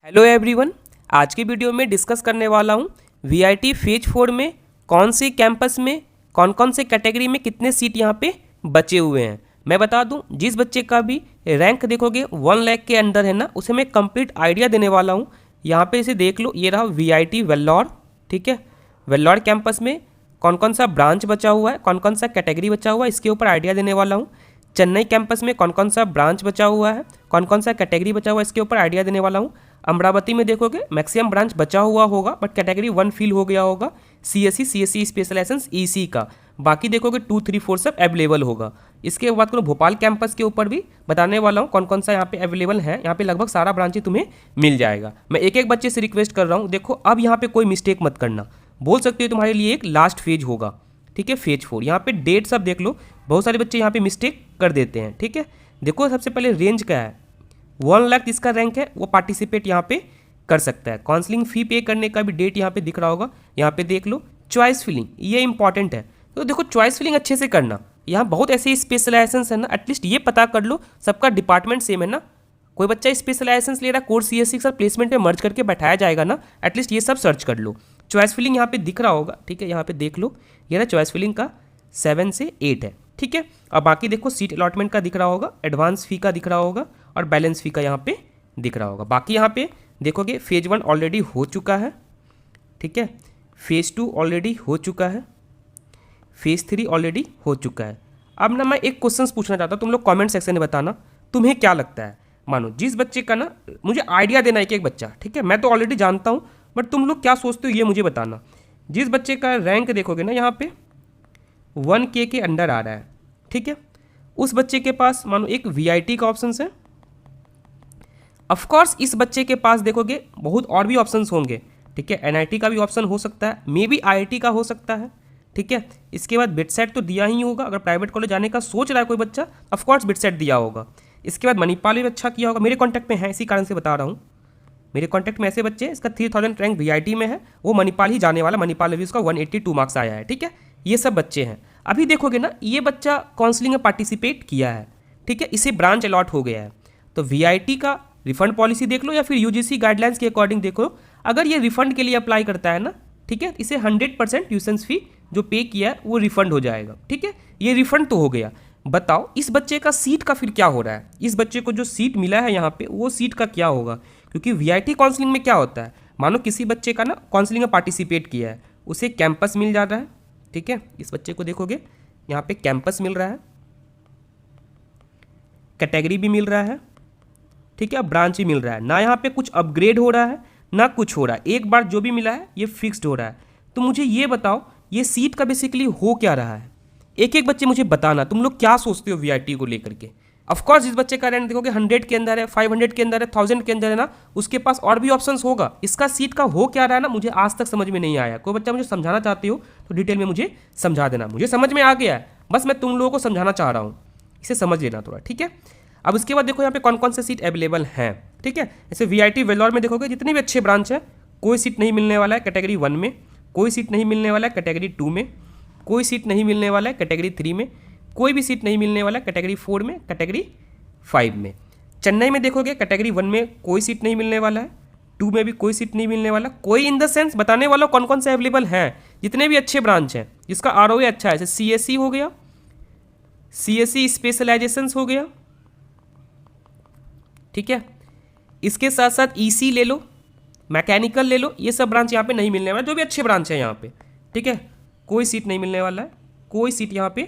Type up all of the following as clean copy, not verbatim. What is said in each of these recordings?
Hello everyone, आज की video में डिस्कस करने वाला हूँ वीआईटी फेज 4 में कौन से कैंपस में कौन से कैटेगरी में कितने सीट यहाँ पे बचे हुए हैं। मैं बता दूं, जिस बच्चे का भी रैंक देखोगे 1 लाख के अंदर है ना, उसे मैं कंप्लीट आइडिया देने वाला हूँ। यहाँ पे इसे देख लो, ये रहा वीआईटी वेल्लोर। ठीक है, वेल्लोर कैंपस में कौन सा ब्रांच बचा हुआ है, कौन सा कैटेगरी बचा हुआ है, इसके ऊपर आइडिया देने वाला हूँ। चेन्नई कैंपस में कौन सा ब्रांच बचा हुआ है, कौन सा कैटेगरी बचा हुआ है, इसके ऊपर आइडिया देने वाला हूँ। अमरावती में देखोगे मैक्सिमम ब्रांच बचा हुआ होगा, बट कैटेगरी 1 फिल हो गया होगा, सीएससी स्पेशलाइजेशन ईसी का। बाकी देखोगे 2, 3, 4 सब अवेलेबल होगा। इसके बाद करो भोपाल कैंपस के ऊपर भी बताने वाला हूँ कौन सा यहाँ पे अवेलेबल है। यहाँ पे लगभग सारा ब्रांच तुम्हें मिल जाएगा। मैं एक एक बच्चे से रिक्वेस्ट कर रहा हूँ, देखो अब यहाँ पे कोई मिस्टेक मत करना। बोल सकते हो तुम्हारे लिए एक लास्ट फेज होगा। ठीक है, फेज 4 यहाँ पे डेट सब देख लो। बहुत सारे बच्चे यहाँ पे मिस्टेक कर देते हैं। ठीक है, देखो सबसे पहले रेंज क्या है, 1 लाख जिसका रैंक है वो पार्टिसिपेट यहाँ पे कर सकता है। काउंसलिंग फ़ी पे करने का भी डेट यहाँ पे दिख रहा होगा। यहाँ पे देख लो चॉइस फिलिंग, ये इंपॉर्टेंट है। तो देखो चॉइस फिलिंग अच्छे से करना। यहाँ बहुत ऐसे स्पेशलाइजेशन है ना, एटलीस्ट ये पता कर लो सबका डिपार्टमेंट सेम है ना। कोई बच्चा स्पेशलाइजेशन ले रहा है, कोर्स सीएससी के साथ प्लेसमेंट में मर्ज करके बैठाया जाएगा ना, एटलीस्ट ये सब सर्च कर लो। चॉइस फिलिंग यहाँ पे दिख रहा होगा। ठीक है, यहाँ पे देख लो, ये ना चॉइस फिलिंग का 7 से 8 है। ठीक है, और बाकी देखो सीट अलॉटमेंट का दिख रहा होगा, एडवांस फी का दिख रहा होगा और बैलेंस फी का यहाँ पे दिख रहा होगा। बाकी यहाँ पे देखोगे फेज 1 ऑलरेडी हो चुका है। ठीक है, फेज 2 ऑलरेडी हो चुका है, फेज 3 ऑलरेडी हो चुका है। अब ना मैं एक क्वेश्चन पूछना चाहता हूँ, तुम लोग कमेंट सेक्शन में बताना तुम्हें क्या लगता है। मानो जिस बच्चे का ना, मुझे आइडिया देना है एक बच्चा। ठीक है, मैं तो ऑलरेडी जानता हूँ, बट तुम लोग क्या सोचते हो ये मुझे बताना। जिस बच्चे का रैंक देखोगे ना यहाँ पे 1K के अंडर आ रहा है, ठीक है, उस बच्चे के पास मानो एक वीआईटी का ऑप्शन है। ऑफकोर्स इस बच्चे के पास देखोगे बहुत और भी ऑप्शंस होंगे। ठीक है, एनआईटी का भी ऑप्शन हो सकता है, मे बी आईआईटी का हो सकता है। ठीक है, इसके बाद बिटसेट तो दिया ही होगा। अगर प्राइवेट कॉलेज जाने का सोच रहा है कोई बच्चा, ऑफकोर्स बिटसेट दिया होगा। इसके बाद मणिपाल भी अच्छा किया होगा। मेरे कॉन्टैक्ट में है, इसी कारण से बता रहा हूँ। मेरे कॉन्टैक्ट में ऐसे बच्चे, इसका 3000 रैंक वीआईटी में है, वो मणिपाल ही जाने वाला। मणिपाल में भी उसका 182 मार्क्स आया है। ठीक है, ये सब बच्चे हैं। अभी देखोगे ना, ये बच्चा काउंसलिंग में पार्टिसिपेट किया है। ठीक है, इसे ब्रांच अलॉट हो गया है। तो वीआईटी का रिफंड पॉलिसी देख लो या फिर यूजीसी गाइडलाइंस के अकॉर्डिंग देखो। अगर ये रिफंड के लिए अप्लाई करता है ना, ठीक है, इसे 100% ट्यूशन फी जो पे किया है वो रिफंड हो जाएगा। ठीक है, ये रिफंड तो हो गया। बताओ इस बच्चे का सीट का फिर क्या हो रहा है। इस बच्चे को जो सीट मिला है यहाँ पे, वो सीट का क्या होगा। क्योंकि वीआईटी काउंसलिंग में क्या होता है, मानो किसी बच्चे का ना काउंसलिंग में पार्टिसिपेट किया है, उसे कैंपस मिल जाता है। ठीक है, इस बच्चे को देखोगे यहाँ पे कैंपस मिल रहा है, कैटेगरी भी मिल रहा है। ठीक है, ब्रांच भी मिल रहा है ना। यहाँ पे कुछ अपग्रेड हो रहा है ना कुछ हो रहा है, एक बार जो भी मिला है ये फिक्स्ड हो रहा है। तो मुझे ये बताओ, ये सीट का बेसिकली हो क्या रहा है। एक एक बच्चे मुझे बताना तुम लोग क्या सोचते हो वीआईटी को लेकर के। ऑफकोर्स इस बच्चे का रैंक देखोगे 100 के अंदर है, 500 के अंदर है, 1000 के अंदर है ना, उसके पास और भी ऑप्शंस होगा। इसका सीट का हो क्या रहा है ना, मुझे आज तक समझ में नहीं आया। कोई बच्चा मुझे समझाना चाहते हो तो डिटेल में मुझे समझा देना। मुझे समझ में आ गया है, बस मैं तुम लोगों को समझाना चाह रहा हूँ, इसे समझ लेना थोड़ा। ठीक है, अब इसके बाद देखो यहाँ पे कौन से सीट अवेलेबल हैं। ठीक है, जैसे वीआईटी वेल्लोर में देखोगे जितने भी अच्छे ब्रांच है, कोई सीट नहीं मिलने वाला है कैटेगरी 1 में, कोई सीट नहीं मिलने वाला है कैटेगरी 2 में, कोई सीट नहीं मिलने वाला है कैटेगरी 3 में, कोई भी सीट नहीं मिलने वाला है कैटेगरी 4 में, कैटेगरी 5 में। चेन्नई में देखोगे कैटेगरी 1 में कोई सीट नहीं मिलने वाला है, 2 में भी कोई सीट नहीं मिलने वाला। कोई इन द सेंस बताने वाला कौन से अवेलेबल हैं, जितने भी अच्छे ब्रांच हैं जिसका आरओए अच्छा है, जैसे सीएससी हो गया, सीएससी स्पेशलाइजेशंस हो गया। ठीक है, इसके साथ साथ ईसी ले लो, मैकेनिकल ले लो, ये सब ब्रांच यहाँ पे नहीं मिलने वाला, जो भी अच्छे ब्रांच है यहाँ पे। ठीक है, कोई सीट नहीं मिलने वाला है, कोई सीट यहाँ पे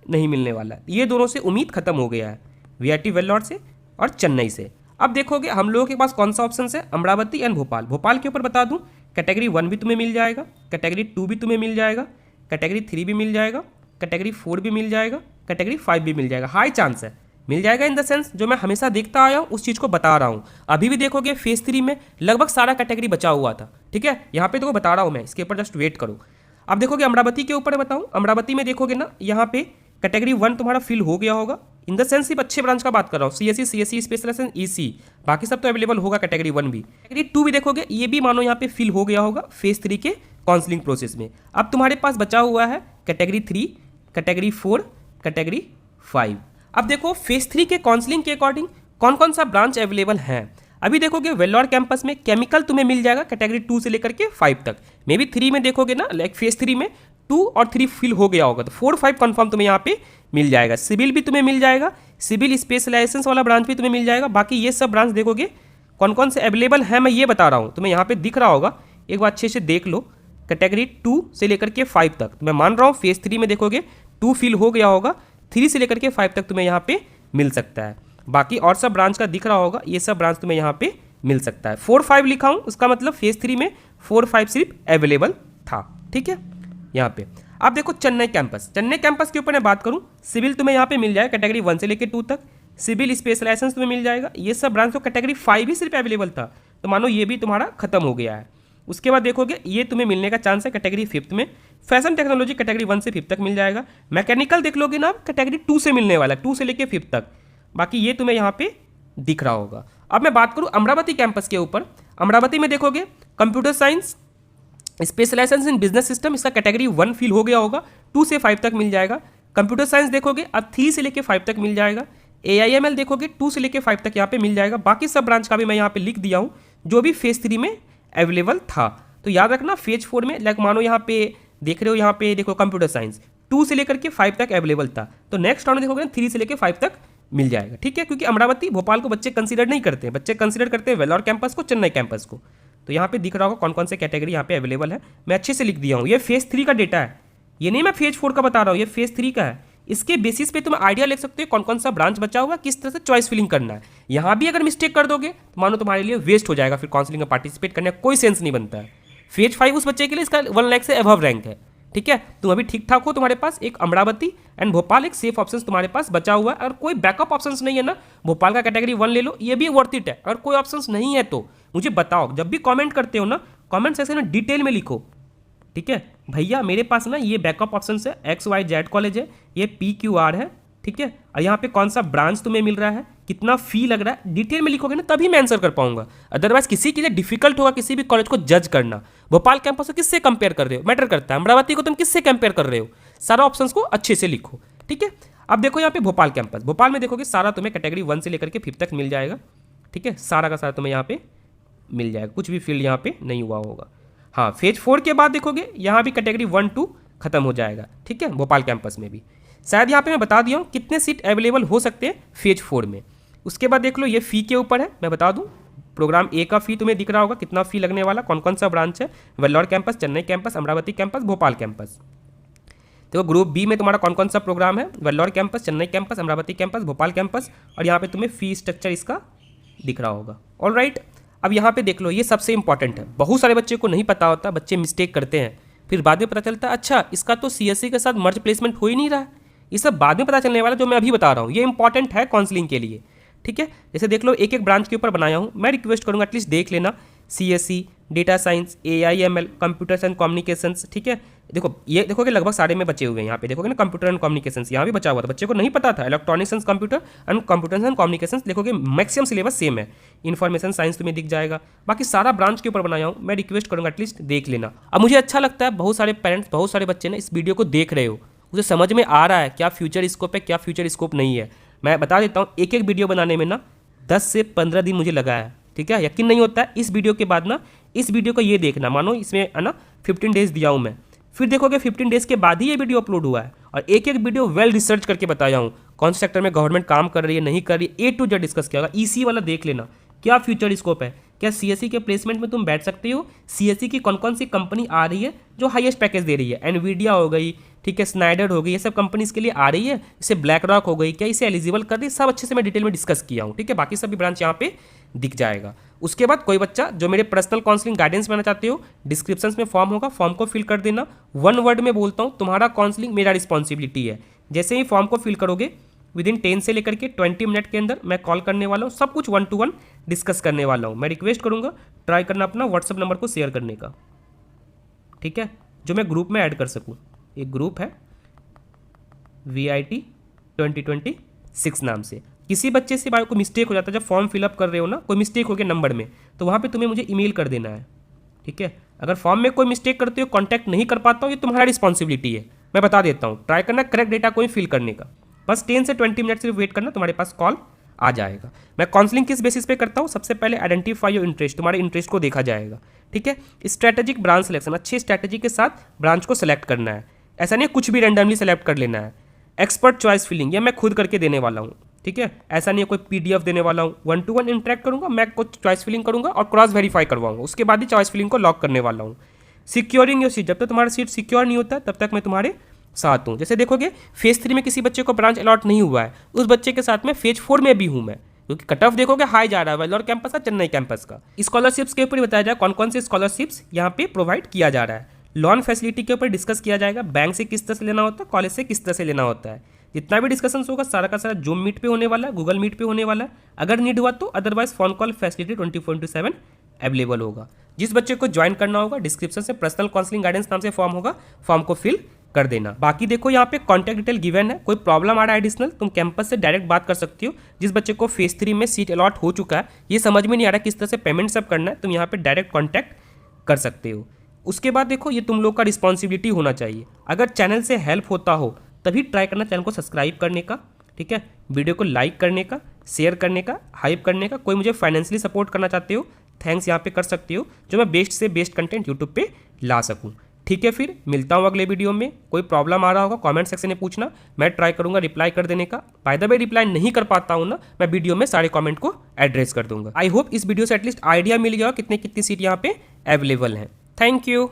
नहीं मिलने वाला है। ये दोनों से उम्मीद खत्म हो गया है, वीआईटी वेल्लोर से और चेन्नई से। अब देखोगे हम लोगों के पास कौन सा ऑप्शन है, अमरावती एंड भोपाल। भोपाल के ऊपर बता दूं, कैटेगरी 1 भी तुम्हें मिल जाएगा, कैटेगरी 2 भी तुम्हें मिल जाएगा, कैटेगरी 3 भी मिल जाएगा, कैटेगरी 4 भी मिल जाएगा, कैटेगरी 5 भी मिल जाएगा। हाई चांस है मिल जाएगा, इन द सेंस जो मैं हमेशा देखता आया हूँ उस चीज़ को बता रहा हूँ। अभी भी देखोगे फेज 3 में लगभग सारा कैटेगरी बचा हुआ था। ठीक है, यहाँ पे तो बता रहा हूँ मैं, इसके ऊपर जस्ट वेट करो। अब देखोगे अमरावती के ऊपर बताऊँ, अमरावती में देखोगे ना यहाँ पे कैटेगरी 1 तुम्हारा फिल हो गया होगा। इन द सेंस सिर्फ अच्छे ब्रांच का बात कर रहा हूँ, सीएससी स्पेशलाइजेशन ईसी, बाकी सब तो अवेलेबल होगा कैटेगरी 1 भी। कैटेगरी 2 भी देखोगे, ये भी मानो यहाँ पे फिल हो गया होगा फेज 3 के काउंसलिंग प्रोसेस में। अब तुम्हारे पास बचा हुआ है कैटेगरी 3, कैटेगरी 4, कैटेगरी 5। अब देखो फेज 3 के काउंसलिंग के अकॉर्डिंग कौन सा ब्रांच अवेलेबल है। अभी देखोगे वेल्लोर कैंपस में केमिकल तुम्हें मिल जाएगा कैटेगरी 2 से लेकर के 5 तक। मे बी 3 में देखोगे ना, लाइक फेज 3 में 2 और 3 फिल हो गया होगा, तो 4 5 कन्फर्म तुम्हें यहाँ पे मिल जाएगा। सिविल भी तुम्हें मिल जाएगा, सिविल स्पेशलाइजेशन वाला ब्रांच भी तुम्हें मिल जाएगा। बाकी ये सब ब्रांच देखोगे कौन कौन से अवेलेबल है मैं ये बता रहा हूँ, तुम्हें यहाँ पे दिख रहा होगा, एक बार अच्छे से देख लो। कैटेगरी 2 से लेकर के 5 तक तो मैं मान रहा हूँ फेज 3 में देखोगे 2 फिल हो गया होगा, 3 से लेकर के 5 तक तुम्हें यहाँ पे मिल सकता है। बाकी और सब ब्रांच का दिख रहा होगा, ये सब ब्रांच तुम्हें यहाँ पे मिल सकता है। 4 5 लिखा हूँ, उसका मतलब फेज 3 में 4 5 सिर्फ अवेलेबल था, ठीक है। यहाँ पे अब देखो चेन्नई कैंपस, चेन्नई कैंपस के ऊपर मैं बात करूँ, सिविल तुम्हें यहाँ पे मिल जाएगा कैटेगरी 1 से लेकर 2 तक, सिविल स्पेशलाइजेशन तुम्हें मिल जाएगा। ये सब ब्रांच तो कैटेगरी 5 ही सिर्फ अवेलेबल था, तो मानो ये भी तुम्हारा खत्म हो गया है। उसके बाद देखोगे ये तुम्हें मिलने का चांस है कैटेगरी 5 में। फैशन टेक्नोलॉजी कैटेगरी 1 से 5 तक मिल जाएगा। मैकेनिकल देख लोगे ना, कैटेगरी 2 से मिलने वाला है, 2 से लेकर 5 तक। बाकी ये तुम्हें यहाँ पे दिख रहा होगा। अब मैं बात करूँ अमरावती कैंपस के ऊपर, अमरावती में देखोगे computer science specialisation in business system, इसका कैटेगरी 1 फिल हो गया होगा, 2 से 5 तक मिल जाएगा। कंप्यूटर साइंस देखोगे अब 3 से लेकर 5 तक मिल जाएगा। AIML देखोगे 2 से लेकर 5 तक यहाँ पे मिल जाएगा। बाकी सब ब्रांच का भी मैं यहाँ पे लिख दिया हूँ जो भी फेज 3 में अवेलेबल था। तो याद रखना फेज 4 में लाइक मानो यहाँ पे देख रहे हो, यहाँ पे देखो कंप्यूटर साइंस 2 से लेकर के 5 तक अवेलेबल था, तो नेक्स्ट राउंड देखोगे 3 से लेकर 5 तक मिल जाएगा, ठीक है। क्योंकि अमरावती भोपाल को बच्चे कंसीडर नहीं करते हैं, बच्चे कंसीडर करते हैं वेल्लोर कैंपस को, चेन्नई कैंपस को। तो यहाँ पे दिख रहा होगा कौन कौन से कैटेगरी यहाँ पे अवेलेबल है, मैं अच्छे से लिख दिया हूँ। ये फेज 3 का डेटा है, ये नहीं मैं फेज 4 का बता रहा हूँ, ये फेज 3 का है। इसके बेसिस पे तुम आइडिया ले सकते हो कौन कौन सा ब्रांच बचा हुआ, किस तरह से चॉइस फिलिंग करना है। यहाँ भी अगर मिस्टेक कर दोगे तो मानो तुम्हारे लिए वेस्ट हो जाएगा, फिर काउंसलिंग में पार्टिसिपेट करने का कोई सेंस नहीं बनता है। फेज 5 उस बच्चे के लिए इसका 1 लाख से अबव रैंक है, ठीक है। तुम अभी ठीक ठाक हो, तुम्हारे पास एक अमरावती एंड भोपाल एक सेफ ऑप्शन तुम्हारे पास बचा हुआ है। और कोई बैकअप ऑप्शन नहीं है ना, भोपाल का कैटेगरी 1 ले लो, ये भी वर्थ इट है। अगर कोई ऑप्शन नहीं है तो मुझे बताओ, जब भी कमेंट करते हो ना कमेंट सेक्शन में डिटेल में लिखो, ठीक है। भैया मेरे पास ना ये बैकअप ऑप्शन है, XYZ कॉलेज है, ये PQR है, ठीक है। और यहाँ पे कौन सा ब्रांच तुम्हें मिल रहा है, कितना फी लग रहा है, डिटेल में लिखोगे ना तभी मैं आंसर कर पाऊंगा। अदरवाइज किसी के लिए डिफिकल्ट होगा किसी भी कॉलेज को जज करना। भोपाल कैंपस को किससे कंपेयर कर रहे हो मैटर करता है, अमरावती को तुम किससे कंपेयर कर रहे हो, सारा ऑप्शंस को अच्छे से लिखो, ठीक है। अब देखो यहाँ पे भोपाल कैंपस, भोपाल में देखोगे सारा तुम्हें कैटेगरी 1 से लेकर के 5 तक मिल जाएगा, ठीक है। सारा का सारा तुम्हें यहाँ पे मिल जाएगा, कुछ भी फील्ड यहाँ पे नहीं हुआ होगा। हाँ फेज 4 के बाद देखोगे यहाँ भी कैटेगरी 1 2 खत्म हो जाएगा, ठीक है। भोपाल कैंपस में भी शायद यहाँ पे मैं बता दिया हूँ कितने सीट अवेलेबल हो सकते हैं फेज 4 में। उसके बाद देख लो ये फ़ी के ऊपर है, मैं बता दूँ प्रोग्राम ए का फ़ी तुम्हें दिख रहा होगा कितना फ़ी लगने वाला, कौन कौन सा ब्रांच है, Vellore campus, Chennai campus, Amravati campus, Bhopal campus. देखो ग्रुप बी में तुम्हारा कौन कौन सा प्रोग्राम है, Vellore campus, Chennai campus, Amravati campus, Bhopal campus, और यहाँ पे तुम्हें फ़ी स्ट्रक्चर इसका दिख रहा होगा। ऑलराइट, अब यहाँ पे देख लो ये सबसे इंपॉर्टेंट है, बहुत सारे बच्चे को नहीं पता होता, बच्चे मिस्टेक करते हैं, फिर बाद में पता चलता है अच्छा इसका तो CSE के साथ मर्ज प्लेसमेंट हो ही नहीं रहा। ये सब बाद में पता चलने वाला जो मैं अभी बता रहा हूँ, ये इंपॉर्टेंट है काउंसलिंग के लिए, ठीक है। जैसे देख लो एक एक ब्रांच के ऊपर बनाया हूँ, मैं रिक्वेस्ट करूँगा एटलीस्ट देख लेना, CSE, data science, AIML, computers and communications, ठीक है। देखो ये देखोगे लगभग सारे में बचे हुए हैं, यहाँ पे देखोगे ना कंप्यूटर एंड कम्युनिकेशंस यहाँ भी बचा हुआ था, बच्चे को नहीं पता था। Electronics and computer and computers and communications देखोगे मैक्सिमम सिलेबस सेम है, इन्फॉर्मेशन साइंस तुम्हें दिख जाएगा। बाकी सारा ब्रांच के ऊपर बनाया हूँ, मैं रिक्वेस्ट करूँगा एटलीस्ट देख लेना। अब मुझे अच्छा लगता है बहुत सारे पेरेंट्स, बहुत सारे बच्चे ना इस वीडियो को देख रहे हो, उसे समझ में आ रहा है क्या फ्यूचर स्कोप है क्या फ्यूचर स्कोप नहीं है। मैं बता देता हूँ एक एक वीडियो बनाने में ना 10 से 15 दिन मुझे लगा है, ठीक है। यकीन नहीं होता है, इस वीडियो के बाद ना इस वीडियो को ये देखना, मानो इसमें है ना 15 डेज दिया हूँ मैं, फिर देखोगे 15 डेज के बाद ही ये वीडियो अपलोड हुआ है, और एक एक वीडियो वेल रिसर्च करके बताया हूँ कौन से सेक्टर में गवर्नमेंट काम कर रही है नहीं कर रही है, A to Z डिस्कस किया होगा। EC वाला देख लेना क्या फ्यूचर स्कोप है, क्या CSE के प्लेसमेंट में तुम बैठ सकते हो, CSE की कौन कौन सी कंपनी आ रही है जो हाईएस्ट पैकेज दे रही है, एनवीडिया हो गई, ठीक है, स्नाइडर हो गई, ये सब कंपनीज के लिए आ रही है, इसे ब्लैक रॉक हो गई, क्या इसे एलिजिबल कर रही है, सब अच्छे से मैं डिटेल में डिस्कस किया हूँ, ठीक है। बाकी सभी ब्रांच यहाँ पे दिख जाएगा। उसके बाद कोई बच्चा जो मेरे पर्सनल काउंसलिंग गाइडेंस लेना चाहते हो, डिस्क्रिप्शन में फॉर्म होगा, फॉर्म को फिल कर देना। 1 वर्ड में बोलता हूँ, तुम्हारा काउंसलिंग मेरा रिस्पॉन्सिबिलिटी है। जैसे ही फॉर्म को फिल करोगे विदिन 10 से लेकर के 20 मिनट के अंदर मैं कॉल करने वाला हूँ, सब कुछ 1 to 1 डिस्कस करने वाला हूँ। मैं रिक्वेस्ट करूँगा ट्राई करना अपना व्हाट्सअप नंबर को शेयर करने का, ठीक है, जो मैं ग्रुप में ऐड कर सकूँ। एक ग्रुप है VIT 2026 नाम से। किसी बच्चे से को मिस्टेक हो जाता है जब फॉर्म फिलअप कर रहे हो ना, कोई मिस्टेक हो गया नंबर में, तो वहाँ पे तुम्हें मुझे ईमेल कर देना है, ठीक है। अगर फॉर्म में कोई मिस्टेक करते हो, कांटेक्ट नहीं कर पाता हूँ, ये तुम्हारा रिस्पॉन्सिबिलिटी है, मैं बता देता हूँ। ट्राई करना करेक्ट डेटा को ही फिल करने का, बस 10 से 20 मिनट सिर्फ वेट करना, तुम्हारे पास कॉल आ जाएगा। मैं काउंसलिंग किस बेसिस पे करता हूँ? सबसे पहले आइडेंटिफाई योर इंटरेस्ट, तुम्हारे इंटरेस्ट को देखा जाएगा, ठीक है। स्ट्रैटेजिक ब्रांच सिलेक्शन, अच्छी स्ट्रैटेजी के साथ ब्रांच को सेलेक्ट करना है, ऐसा नहीं कुछ भी रैंडमली सेलेक्ट कर लेना है। एक्सपर्ट चॉइस फिलिंग, ये मैं खुद करके देने वाला हूँ, ठीक है, ऐसा नहीं है कोई पीडीएफ देने वाला हूँ। 1-to-1 इंटरेक्ट करूँगा, मैं कुछ चॉइस फिलिंग करूँगा और क्रॉस वेरीफाई करवाऊंगा, उसके बाद ही चॉइस फिलिंग को लॉक करने वाला हूँ। सिक्योरिंग योर सीट, जब तक तुम्हारा सीट सिक्योर नहीं होता तब तक मैं तुम्हारे साथ हूँ। जैसे देखोगे फेज 3 में किसी बच्चे को ब्रांच अलॉट नहीं हुआ है, उस बच्चे के साथ में फेज 4 में भी हूँ मैं, क्योंकि कट ऑफ देखोगे हाई जा रहा है वेल्लोर कैंपस का, चेन्नई कैंपस का। स्कॉलरशिप्स के ऊपर बताया जाए कौन कौन से स्कॉलरशिप्स यहाँ पे प्रोवाइड किया जा रहा है। लोन फैसिलिटी के ऊपर डिस्कस किया जाएगा, बैंक से किस तरह से लेना होता है, कॉलेज से किस तरह से लेना होता है। जितना भी डिस्कशन होगा सारा का सारा जूम मीट पे होने वाला है, गूगल मीट पे होने वाला है, अगर नीड हुआ तो, otherwise phone call facility 24/7 available होगा। जिस बच्चे को ज्वाइन करना होगा डिस्क्रिप्शन से पर्सनल काउंसलिंग गाइडेंस नाम से फॉर्म होगा, फॉर्म को फिल कर देना। बाकी देखो यहाँ पे कॉन्टैक्ट डिटेल गिवन है, कोई प्रॉब्लम आ रहा है एडिशनल, तुम कैंपस से डायरेक्ट बात कर सकती हो। जिस बच्चे को फेज 3 में सीट अलॉट हो चुका है, ये समझ में नहीं आ रहा किस तरह से पेमेंट सब करना है, तुम यहाँ पे डायरेक्ट कॉन्टैक्ट कर सकते हो। उसके बाद देखो ये तुम लोग का रिस्पॉन्सिबिलिटी होना चाहिए, अगर चैनल से हेल्प होता हो तभी ट्राई करना चैनल को सब्सक्राइब करने का, ठीक है, वीडियो को लाइक करने का, शेयर करने का, हाइप करने का। कोई मुझे फाइनेंशियली सपोर्ट करना चाहते हो, थैंक्स यहाँ पे कर सकते हो, जो मैं बेस्ट से बेस्ट कंटेंट यूट्यूब पे ला सकूँ, ठीक है। फिर मिलता हूँ अगले वीडियो में। कोई प्रॉब्लम आ रहा होगा कमेंट सेक्शन में पूछना, मैं ट्राई करूँगा रिप्लाई कर देने का। बाय द वे रिप्लाई नहीं कर पाता हूँ ना, मैं वीडियो में सारे कमेंट को एड्रेस कर दूंगा। आई होप इस वीडियो से एटलीस्ट आइडिया मिल गया कितनी सीट यहाँ पे अवेलेबल हैं। Thank you.